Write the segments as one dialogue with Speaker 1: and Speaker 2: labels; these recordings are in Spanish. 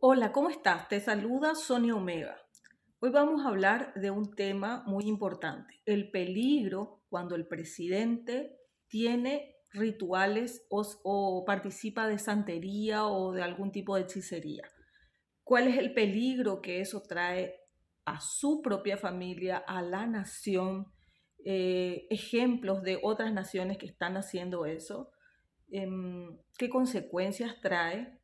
Speaker 1: Hola, ¿cómo estás? Te saluda Sonia Omega. Hoy vamos a hablar de un tema muy importante, el peligro cuando el presidente tiene rituales o participa de santería o de algún tipo de hechicería. ¿Cuál es el peligro que eso trae a su propia familia, a la nación? Ejemplos de otras naciones que están haciendo eso. ¿Qué consecuencias trae?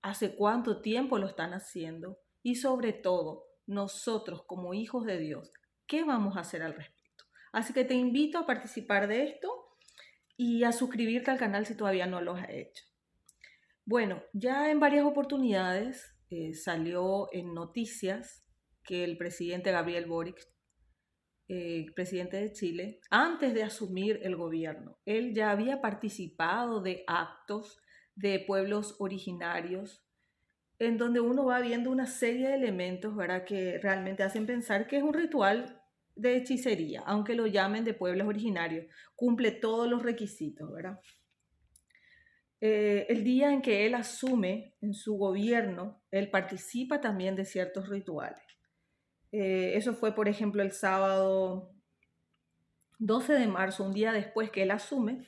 Speaker 1: Hace cuánto tiempo lo están haciendo y sobre todo nosotros como hijos de Dios, ¿qué vamos a hacer al respecto? Así que te invito a participar de esto y a suscribirte al canal si todavía no lo has hecho. Bueno, ya en varias oportunidades salió en noticias que el presidente Gabriel Boric, presidente de Chile, antes de asumir el gobierno, él ya había participado de actos de pueblos originarios en donde uno va viendo una serie de elementos, ¿verdad? Que realmente hacen pensar que es un ritual de hechicería, aunque lo llamen de pueblos originarios, cumple todos los requisitos, ¿verdad? El día en que él asume en su gobierno, él participa también de ciertos rituales. Eso fue, por ejemplo, el sábado 12 de marzo, un día después que él asume,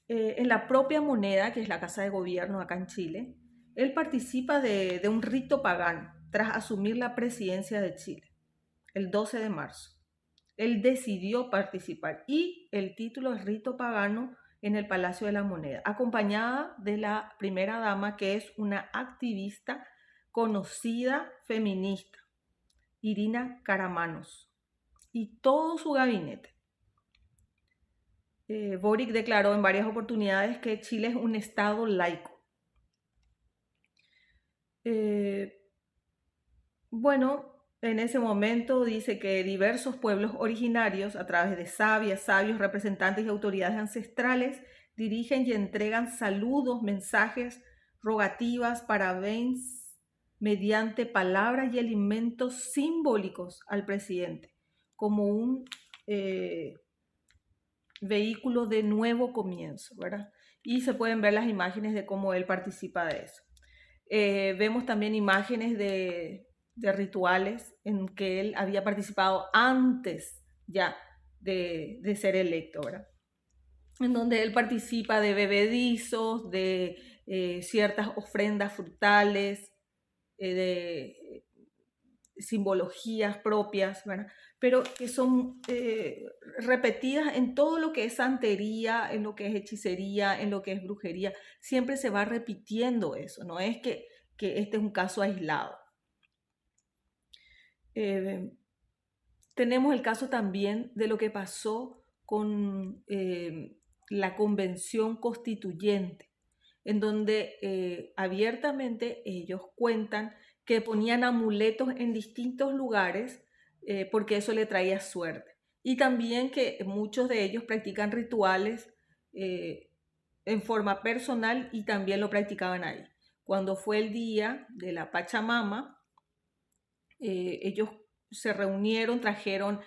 Speaker 1: en la propia moneda, que es la Casa de Gobierno acá en Chile, él participa de un rito pagano tras asumir la presidencia de Chile, el 12 de marzo. Él decidió participar y el título es Rito Pagano en el Palacio de la Moneda, acompañada de la primera dama, que es una activista conocida feminista, Irina Karamanos, y todo su gabinete. Boric declaró en varias oportunidades que Chile es un estado laico. Eh, bueno, en ese momento dice que diversos pueblos originarios, a través de sabias, sabios, representantes y autoridades ancestrales, dirigen y entregan saludos, mensajes, rogativas, parabéns, mediante palabras y alimentos simbólicos al presidente, como un vehículo de nuevo comienzo, ¿verdad? Y se pueden ver las imágenes de cómo él participa de eso. Vemos también imágenes de rituales en que él había participado antes ya de ser electo, ¿verdad? En donde él participa de bebedizos, de ciertas ofrendas frutales, de simbologías propias, ¿verdad? Pero que son repetidas en todo lo que es santería, en lo que es hechicería, en lo que es brujería. Siempre se va repitiendo eso, no es que este es un caso aislado. Eh, Tenemos el caso también de lo que pasó con la convención constituyente, en donde abiertamente ellos cuentan que ponían amuletos en distintos lugares porque eso le traía suerte. Y también que muchos de ellos practican rituales eh, en forma personal y también lo practicaban ahí. Cuando fue el día de la Pachamama, ellos se reunieron, trajeron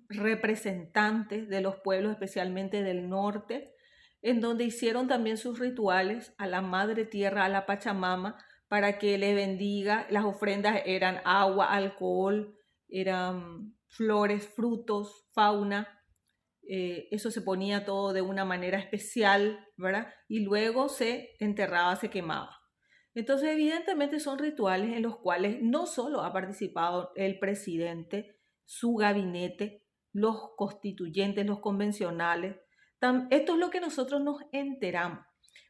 Speaker 1: representantes de los pueblos, especialmente del norte, en donde hicieron también sus rituales a la Madre Tierra, a la Pachamama, para que le bendiga. Las ofrendas eran agua, alcohol, eran flores, frutos, fauna. Eso se ponía todo de una manera especial, ¿verdad? Y luego se enterraba, se quemaba. Entonces, evidentemente son rituales en los cuales no solo ha participado el presidente, su gabinete, los constituyentes, los convencionales. Esto es lo que nosotros nos enteramos,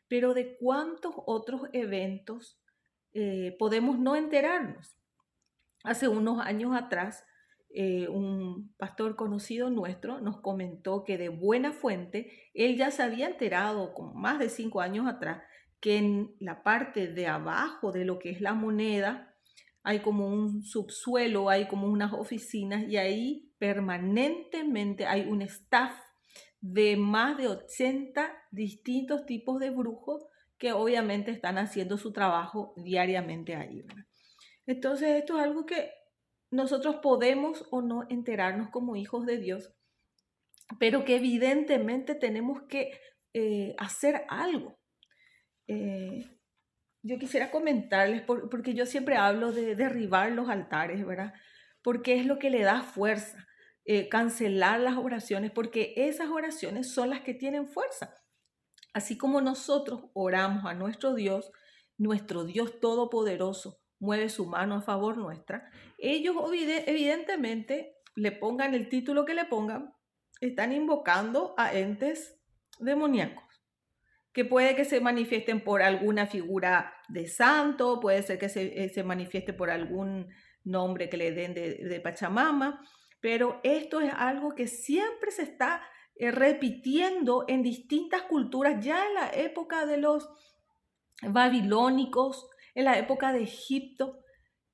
Speaker 1: pero de cuántos otros eventos podemos no enterarnos. Hace unos años atrás, un pastor conocido nuestro nos comentó que de buena fuente, él ya se había enterado con más de 5 años atrás que en la parte de abajo de lo que es la moneda hay como un subsuelo, hay como unas oficinas y ahí permanentemente hay un staff de más de 80 distintos tipos de brujos que obviamente están haciendo su trabajo diariamente ahí, ¿verdad? Entonces esto es algo que nosotros podemos o no enterarnos como hijos de Dios, pero que evidentemente tenemos que hacer algo. Eh, yo quisiera comentarles, porque yo siempre hablo de derribar los altares, ¿verdad? Porque es lo que le da fuerza, cancelar las oraciones, porque esas oraciones son las que tienen fuerza. Así como nosotros oramos a nuestro Dios todopoderoso mueve su mano a favor nuestra, ellos evidentemente le pongan el título que le pongan, están invocando a entes demoníacos, que puede que se manifiesten por alguna figura de santo, puede ser que se manifieste por algún nombre que le den de Pachamama, pero esto es algo que siempre se está repitiendo en distintas culturas, ya en la época de los babilónicos, en la época de Egipto.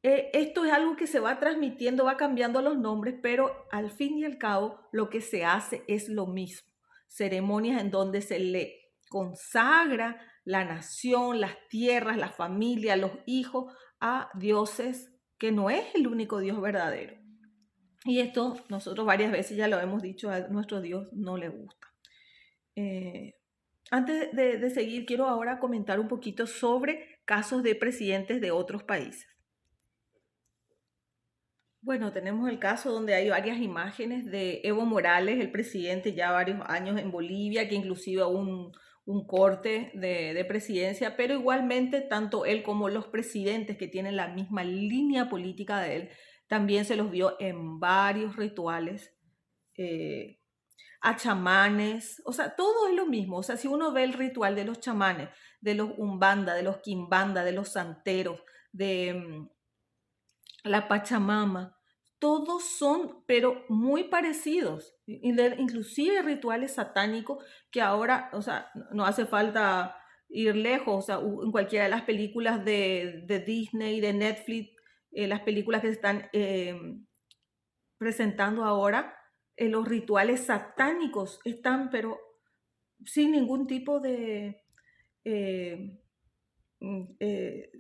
Speaker 1: Esto es algo que se va transmitiendo, va cambiando los nombres, pero al fin y al cabo lo que se hace es lo mismo. Ceremonias en donde se le consagra la nación, las tierras, la familia, los hijos a dioses que no es el único Dios verdadero. Y esto nosotros varias veces ya lo hemos dicho, a nuestro Dios no le gusta. Antes de seguir, quiero ahora comentar un poquito sobre casos de presidentes de otros países. Bueno, tenemos el caso donde hay varias imágenes de Evo Morales, el presidente ya varios años en Bolivia, que inclusive un corte de presidencia, pero igualmente tanto él como los presidentes que tienen la misma línea política de él, también se los vio en varios rituales, a chamanes, o sea, todo es lo mismo. O sea, si uno ve el ritual de los chamanes, de los umbanda, de los quimbanda, de los santeros, de la Pachamama, todos son, pero muy parecidos, inclusive rituales satánicos que ahora, o sea, no hace falta ir lejos, o sea, en cualquiera de las películas de Disney, de Netflix, las películas que se están presentando ahora, los rituales satánicos están, pero sin ningún tipo de eh, eh,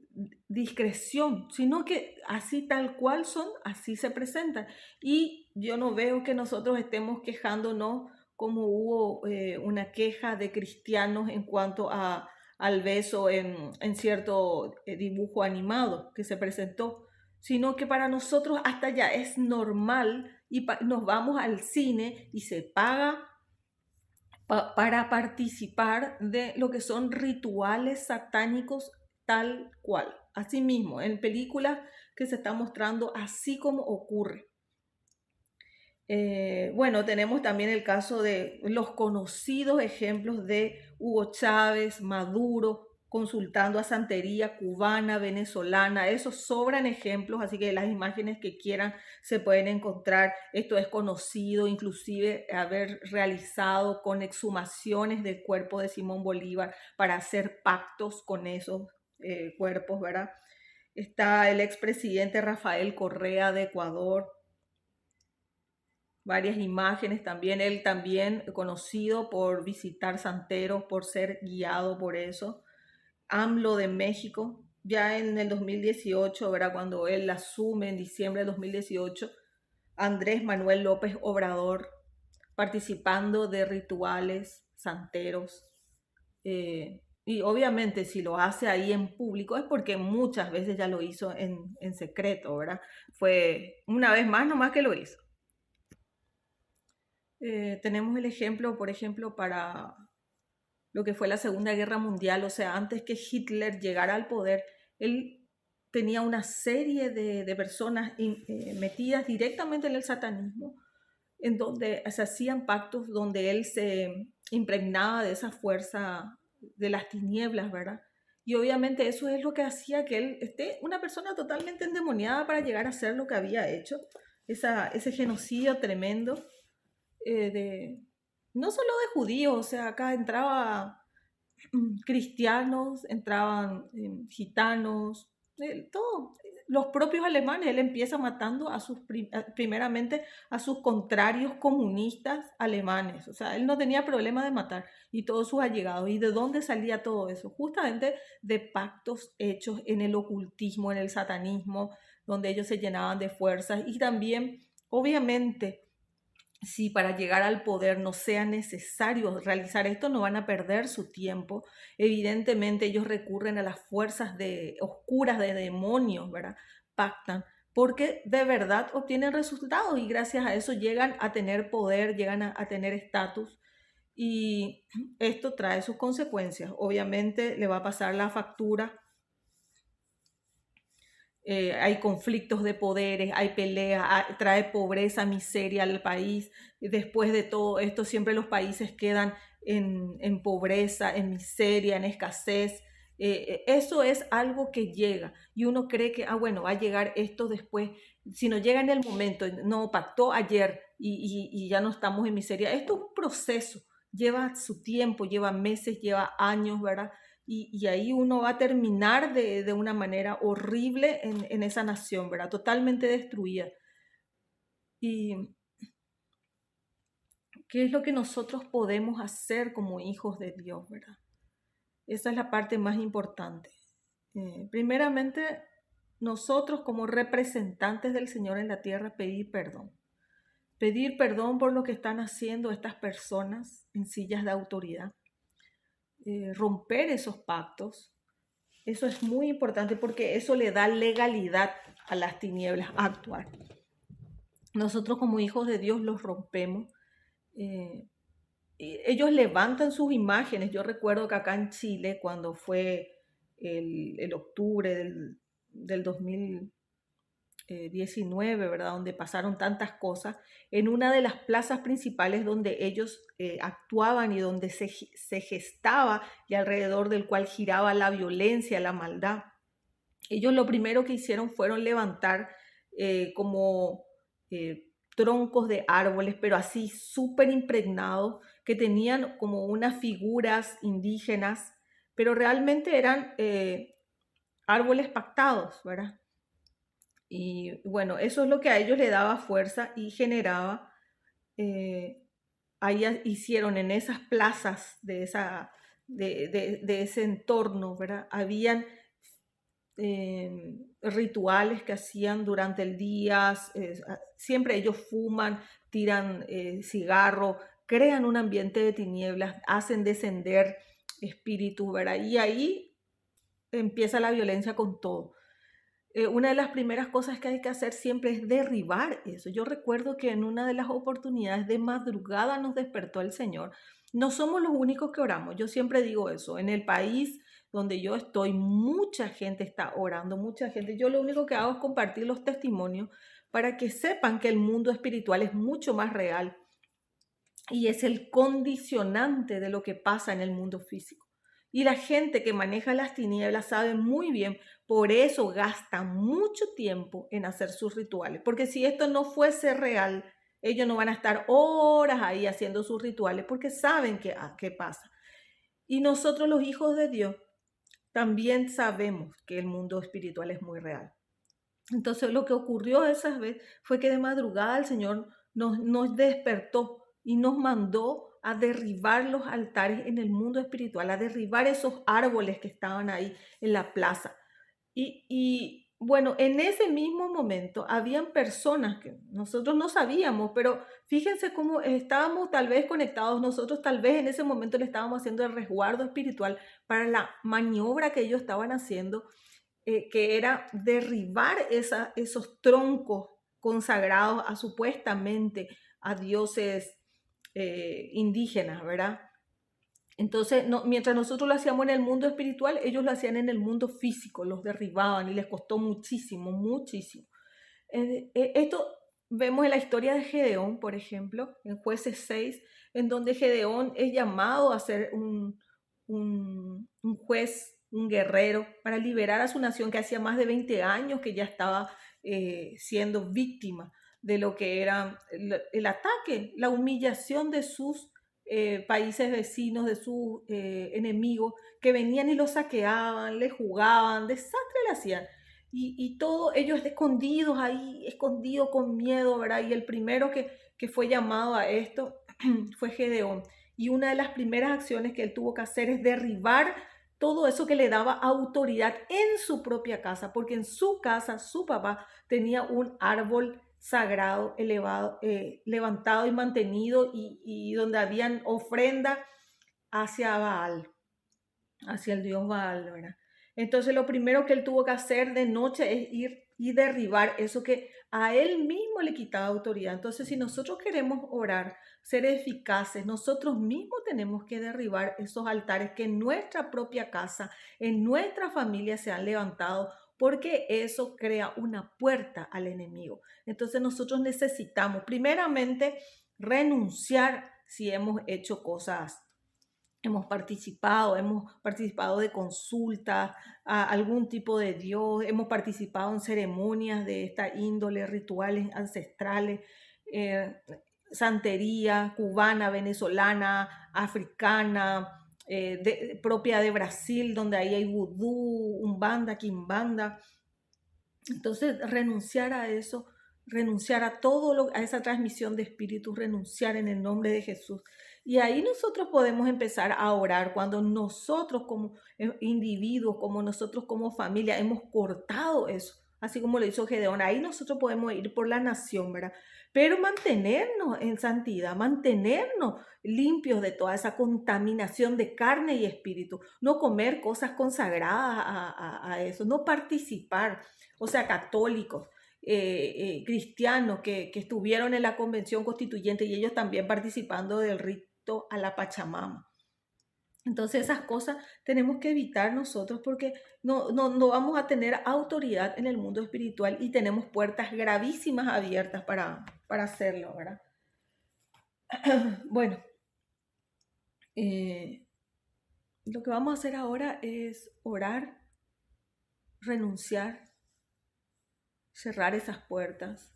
Speaker 1: discreción, sino que así tal cual son, así se presentan. Y yo no veo que nosotros estemos quejándonos como hubo una queja de cristianos en cuanto al beso en cierto dibujo animado que se presentó, sino que para nosotros hasta ya es normal y nos vamos al cine y se paga para participar de lo que son rituales satánicos tal cual. Asimismo, en películas que se está mostrando así como ocurre. Bueno, tenemos también el caso de los conocidos ejemplos de Hugo Chávez, Maduro, consultando a santería cubana, venezolana. Esos sobran ejemplos, así que las imágenes que quieran se pueden encontrar. Esto es conocido, inclusive haber realizado con exhumaciones del cuerpo de Simón Bolívar para hacer pactos con esos cuerpos, ¿verdad? Está el expresidente Rafael Correa de Ecuador, varias imágenes también, él también conocido por visitar santeros, por ser guiado por eso. AMLO de México, ya en el 2018, ¿verdad? Cuando él asume en diciembre de 2018, Andrés Manuel López Obrador participando de rituales santeros. Y obviamente si lo hace ahí en público es porque muchas veces ya lo hizo en secreto, ¿verdad? Fue una vez más nomás que lo hizo. Tenemos el ejemplo, por ejemplo, para lo que fue la Segunda Guerra Mundial, o sea, antes que Hitler llegara al poder, él tenía una serie de personas metidas directamente en el satanismo, en donde se hacían pactos, donde él se impregnaba de esa fuerza de las tinieblas, ¿verdad? Y obviamente eso es lo que hacía que él esté una persona totalmente endemoniada para llegar a hacer lo que había hecho, ese genocidio tremendo no solo de judíos, o sea, acá entraba cristianos, entraban gitanos, todo. Los propios alemanes, él empieza matando primeramente a sus contrarios comunistas alemanes, o sea, él no tenía problema de matar y todos sus allegados. ¿Y de dónde salía todo eso? Justamente de pactos hechos en el ocultismo, en el satanismo, donde ellos se llenaban de fuerzas y también, obviamente, si para llegar al poder no sea necesario realizar esto, no van a perder su tiempo. Evidentemente ellos recurren a las fuerzas oscuras de demonios, ¿verdad? Pactan, porque de verdad obtienen resultados y gracias a eso llegan a tener poder, llegan a tener estatus y esto trae sus consecuencias. Obviamente le va a pasar la factura. Hay conflictos de poderes, hay peleas, trae pobreza, miseria al país. Después de todo esto, siempre los países quedan en pobreza, en miseria, en escasez. Eso es algo que llega y uno cree que, bueno, va a llegar esto después. Si no llega en el momento, no pactó ayer y ya no estamos en miseria. Esto es un proceso, lleva su tiempo, lleva meses, lleva años, ¿verdad? Y ahí uno va a terminar de una manera horrible en esa nación, ¿verdad? Totalmente destruida. ¿Y qué es lo que nosotros podemos hacer como hijos de Dios, ¿verdad? Esa es la parte más importante. Primeramente, nosotros como representantes del Señor en la tierra, pedir perdón. Pedir perdón por lo que están haciendo estas personas en sillas de autoridad. Romper esos pactos. Eso es muy importante porque eso le da legalidad a las tinieblas a actuar. Nosotros como hijos de Dios los rompemos. Ellos levantan sus imágenes. Yo recuerdo que acá en Chile, cuando fue el octubre del 2019, ¿verdad? Donde pasaron tantas cosas, en una de las plazas principales donde ellos actuaban y donde se gestaba y alrededor del cual giraba la violencia, la maldad. Ellos lo primero que hicieron fueron levantar como troncos de árboles, pero así súper impregnados, que tenían como unas figuras indígenas, pero realmente eran árboles pactados, ¿verdad? Y bueno, eso es lo que a ellos le daba fuerza y generaba, ahí hicieron en esas plazas de ese entorno, ¿verdad? Habían rituales que hacían durante el día, siempre ellos fuman, tiran cigarro, crean un ambiente de tinieblas, hacen descender espíritus, ¿verdad? Y ahí empieza la violencia con todo. Una de las primeras cosas que hay que hacer siempre es derribar eso. Yo recuerdo que en una de las oportunidades de madrugada nos despertó el Señor. No somos los únicos que oramos. Yo siempre digo eso. En el país donde yo estoy, mucha gente está orando, mucha gente. Yo lo único que hago es compartir los testimonios para que sepan que el mundo espiritual es mucho más real y es el condicionante de lo que pasa en el mundo físico. Y la gente que maneja las tinieblas sabe muy bien, por eso gasta mucho tiempo en hacer sus rituales, porque si esto no fuese real, ellos no van a estar horas ahí haciendo sus rituales, porque saben qué pasa. Y nosotros los hijos de Dios también sabemos que el mundo espiritual es muy real. Entonces lo que ocurrió esa vez fue que de madrugada el Señor nos despertó y nos mandó a derribar los altares en el mundo espiritual, a derribar esos árboles que estaban ahí en la plaza. Y bueno, en ese mismo momento habían personas que nosotros no sabíamos, pero fíjense cómo estábamos tal vez conectados, nosotros tal vez en ese momento le estábamos haciendo el resguardo espiritual para la maniobra que ellos estaban haciendo, que era derribar esos troncos consagrados a supuestamente a dioses indígenas, ¿verdad? Entonces, mientras nosotros lo hacíamos en el mundo espiritual, ellos lo hacían en el mundo físico, los derribaban y les costó muchísimo, muchísimo. Esto vemos en la historia de Gedeón, por ejemplo, en Jueces 6, en donde Gedeón es llamado a ser un juez, un guerrero, para liberar a su nación que hacía más de 20 años que ya estaba siendo víctima de lo que era el ataque, la humillación de sus países vecinos, de sus enemigos, que venían y los saqueaban, le jugaban, desastre le hacían. Y todo ellos escondidos ahí, escondidos con miedo, ¿verdad? Y el primero que fue llamado a esto fue Gedeón. Y una de las primeras acciones que él tuvo que hacer es derribar todo eso que le daba autoridad en su propia casa, porque en su casa su papá tenía un árbol sagrado, elevado, levantado y mantenido, y donde habían ofrenda hacia Baal, hacia el dios Baal, ¿verdad? Entonces lo primero que él tuvo que hacer de noche es ir y derribar eso que a él mismo le quitaba autoridad. Entonces, si nosotros queremos orar, ser eficaces, nosotros mismos tenemos que derribar esos altares que en nuestra propia casa, en nuestra familia se han levantado, porque eso crea una puerta al enemigo. Entonces nosotros necesitamos primeramente renunciar si hemos hecho cosas, hemos participado de consultas a algún tipo de Dios, hemos participado en ceremonias de esta índole, rituales ancestrales, eh, santería cubana, venezolana, africana, propia de Brasil, donde ahí hay vudú, umbanda, quimbanda. Entonces, renunciar a eso, renunciar a a esa transmisión de espíritus, renunciar en el nombre de Jesús. Y ahí nosotros podemos empezar a orar cuando nosotros como individuos, como nosotros como familia, hemos cortado eso, así como lo hizo Gedeón. Ahí nosotros podemos ir por la nación, ¿verdad? Pero mantenernos en santidad, mantenernos limpios de toda esa contaminación de carne y espíritu, no comer cosas consagradas a eso, no participar, o sea, católicos, cristianos que estuvieron en la convención constituyente y ellos también participando del rito a la Pachamama. Entonces esas cosas tenemos que evitar nosotros, porque no vamos a tener autoridad en el mundo espiritual y tenemos puertas gravísimas abiertas para hacerlo, ¿verdad? Bueno, lo que vamos a hacer ahora es orar, renunciar, cerrar esas puertas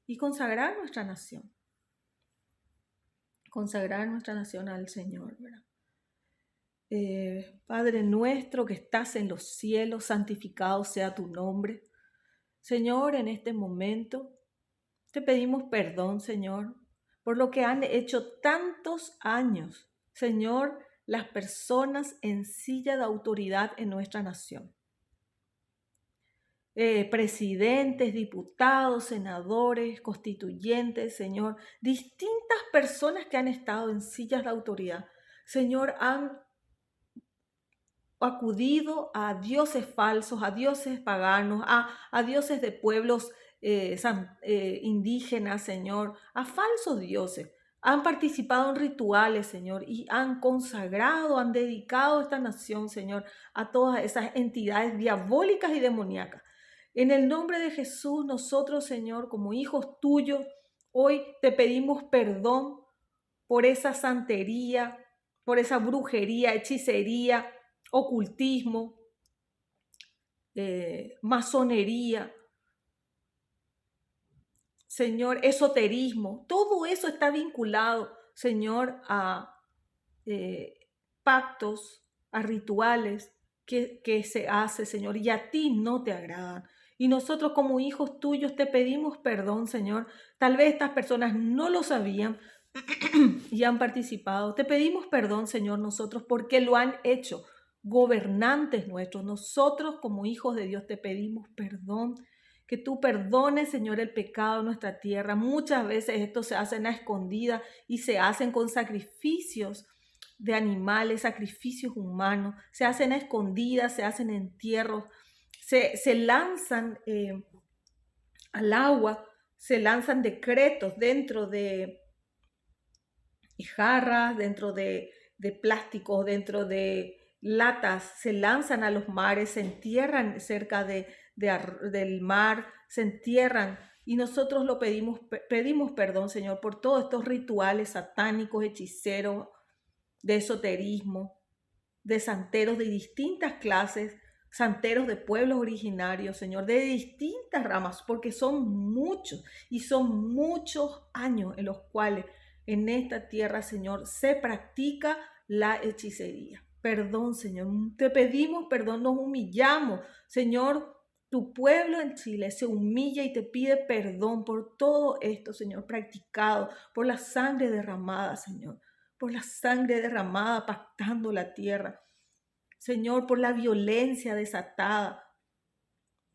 Speaker 1: y consagrar nuestra nación. Consagrar nuestra nación al Señor, ¿verdad? Padre nuestro que estás en los cielos, santificado sea tu nombre. Señor, en este momento te pedimos perdón, Señor, por lo que han hecho tantos años, Señor, las personas en silla de autoridad en nuestra nación. Presidentes, diputados, senadores, constituyentes, Señor, distintas personas que han estado en sillas de autoridad, Señor, han acudido a dioses falsos, a dioses paganos, a dioses de pueblos indígenas, Señor, a falsos dioses. Han participado en rituales, Señor, y han consagrado, han dedicado esta nación, Señor, a todas esas entidades diabólicas y demoníacas. En el nombre de Jesús, nosotros, Señor, como hijos tuyos, hoy te pedimos perdón por esa santería, por esa brujería, hechicería, ocultismo, masonería, Señor, esoterismo. Todo eso está vinculado, Señor, a pactos, a rituales que se hace, Señor, y a ti no te agradan. Y nosotros como hijos tuyos te pedimos perdón, Señor. Tal vez estas personas no lo sabían y han participado. Te pedimos perdón, Señor, nosotros porque lo han hecho gobernantes nuestros. Nosotros como hijos de Dios te pedimos perdón. Que tú perdones, Señor, el pecado en nuestra tierra. Muchas veces esto se hace a escondidas y se hacen con sacrificios de animales, sacrificios humanos. Se hacen a escondidas, se hacen entierros, se lanzan al agua, se lanzan decretos dentro de jarras, dentro de plásticos, dentro de latas, se lanzan a los mares, se entierran cerca del mar, se entierran. Y nosotros lo pedimos perdón, Señor, por todos estos rituales satánicos, hechiceros, de esoterismo, de santeros de distintas clases, santeros de pueblos originarios, Señor, de distintas ramas, porque son muchos y son muchos años en los cuales en esta tierra, Señor, se practica la hechicería. Perdón, Señor, te pedimos perdón, nos humillamos, Señor. Tu pueblo en Chile se humilla y te pide perdón por todo esto, Señor, practicado, por la sangre derramada, Señor, por la sangre derramada pactando la tierra, Señor, por la violencia desatada,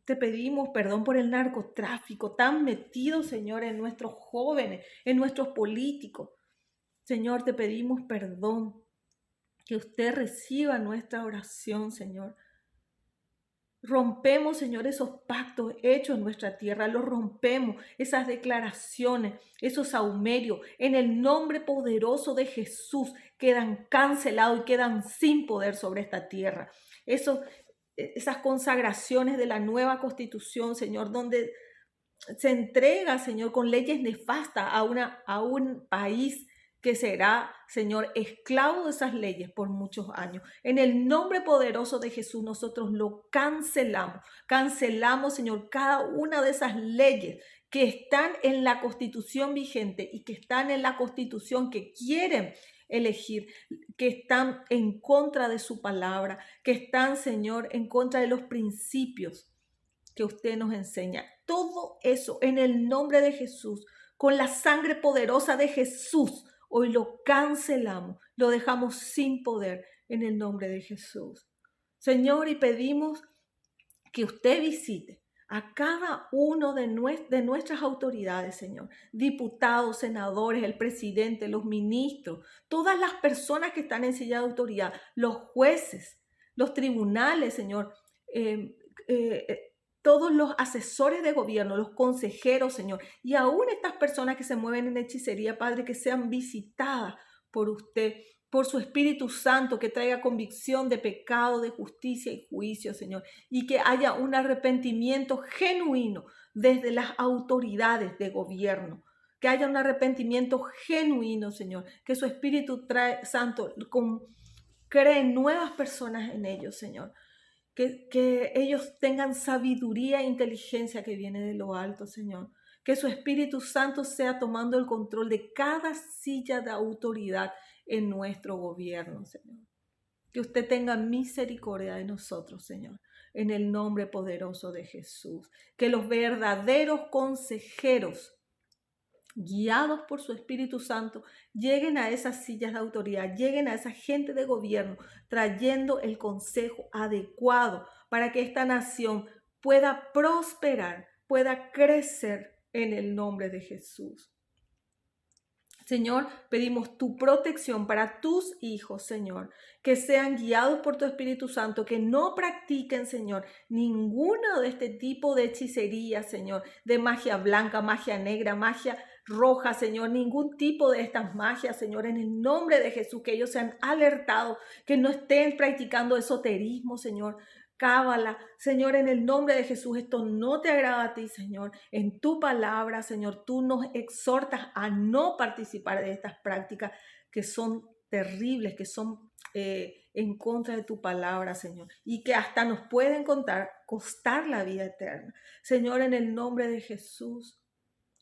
Speaker 1: Te pedimos perdón por el narcotráfico tan metido, Señor, en nuestros jóvenes, en nuestros políticos. Señor, te pedimos perdón, que usted reciba nuestra oración, Señor. Rompemos, Señor, esos pactos hechos en nuestra tierra, los rompemos, esas declaraciones, esos saumerios, en el nombre poderoso de Jesús, quedan cancelados y quedan sin poder sobre esta tierra. Esas consagraciones de la nueva constitución, Señor, donde se entrega, Señor, con leyes nefastas a un país que será, Señor, esclavo de esas leyes por muchos años. En el nombre poderoso de Jesús nosotros lo cancelamos. Cancelamos, Señor, cada una de esas leyes que están en la constitución vigente y que están en la constitución que quieren elegir, que están en contra de su palabra, que están, Señor, en contra de los principios que usted nos enseña. Todo eso en el nombre de Jesús, con la sangre poderosa de Jesús, hoy lo cancelamos, lo dejamos sin poder en el nombre de Jesús. Señor, y pedimos que usted visite a cada uno de nuestras autoridades, Señor, diputados, senadores, el presidente, los ministros, todas las personas que están en silla de autoridad, los jueces, los tribunales, Señor, todos los asesores de gobierno, los consejeros, Señor, y aún estas personas que se mueven en hechicería, Padre, que sean visitadas por usted, por su Espíritu Santo, que traiga convicción de pecado, de justicia y juicio, Señor, y que haya un arrepentimiento genuino desde las autoridades de gobierno, que haya un arrepentimiento genuino, Señor, que su Espíritu Santo cree nuevas personas en ellos, Señor. Que ellos tengan sabiduría e inteligencia que viene de lo alto, Señor. Que su Espíritu Santo sea tomando el control de cada silla de autoridad en nuestro gobierno, Señor. Que usted tenga misericordia de nosotros, Señor, en el nombre poderoso de Jesús. Que los verdaderos consejeros, guiados por su Espíritu Santo, lleguen a esas sillas de autoridad, lleguen a esa gente de gobierno, trayendo el consejo adecuado para que esta nación pueda prosperar, pueda crecer en el nombre de Jesús. Señor, pedimos tu protección para tus hijos, Señor, que sean guiados por tu Espíritu Santo, que no practiquen, Señor, ninguno de este tipo de hechicería, Señor, de magia blanca, magia negra, magia roja, Señor, ningún tipo de estas magias, Señor, en el nombre de Jesús, que ellos sean alertados, que no estén practicando esoterismo, Señor, cábala, Señor, en el nombre de Jesús. Esto no te agrada a ti, Señor. En tu palabra, Señor, tú nos exhortas a no participar de estas prácticas que son terribles, que son en contra de tu palabra, Señor, y que hasta nos pueden costar la vida eterna. Señor, en el nombre de Jesús,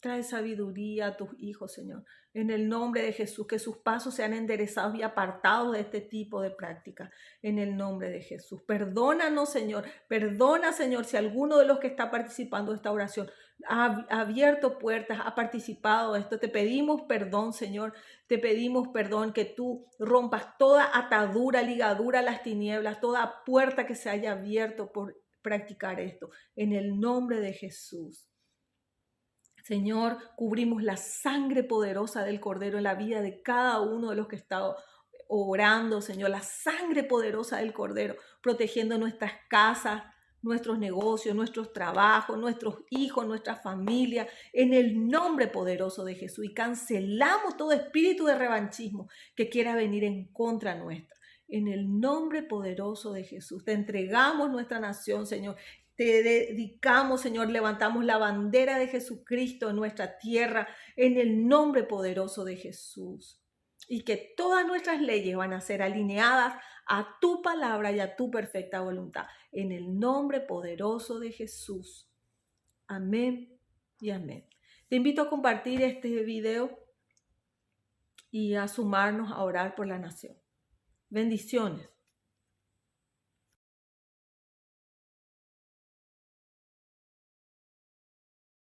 Speaker 1: trae sabiduría a tus hijos, Señor. En el nombre de Jesús, que sus pasos sean enderezados y apartados de este tipo de prácticas. En el nombre de Jesús. Perdónanos, Señor. Perdona, Señor, si alguno de los que está participando de esta oración ha abierto puertas, ha participado de esto. Te pedimos perdón, Señor. Te pedimos perdón, que tú rompas toda atadura, ligadura a las tinieblas, toda puerta que se haya abierto por practicar esto. En el nombre de Jesús. Señor, cubrimos la sangre poderosa del Cordero en la vida de cada uno de los que están orando, Señor, la sangre poderosa del Cordero, protegiendo nuestras casas, nuestros negocios, nuestros trabajos, nuestros hijos, nuestra familia, en el nombre poderoso de Jesús. Y cancelamos todo espíritu de revanchismo que quiera venir en contra nuestra. En el nombre poderoso de Jesús, te entregamos nuestra nación, Señor. Te dedicamos, Señor, levantamos la bandera de Jesucristo en nuestra tierra, en el nombre poderoso de Jesús. Y que todas nuestras leyes van a ser alineadas a tu palabra y a tu perfecta voluntad. En el nombre poderoso de Jesús. Amén y amén. Te invito a compartir este video y a sumarnos a orar por la nación. Bendiciones.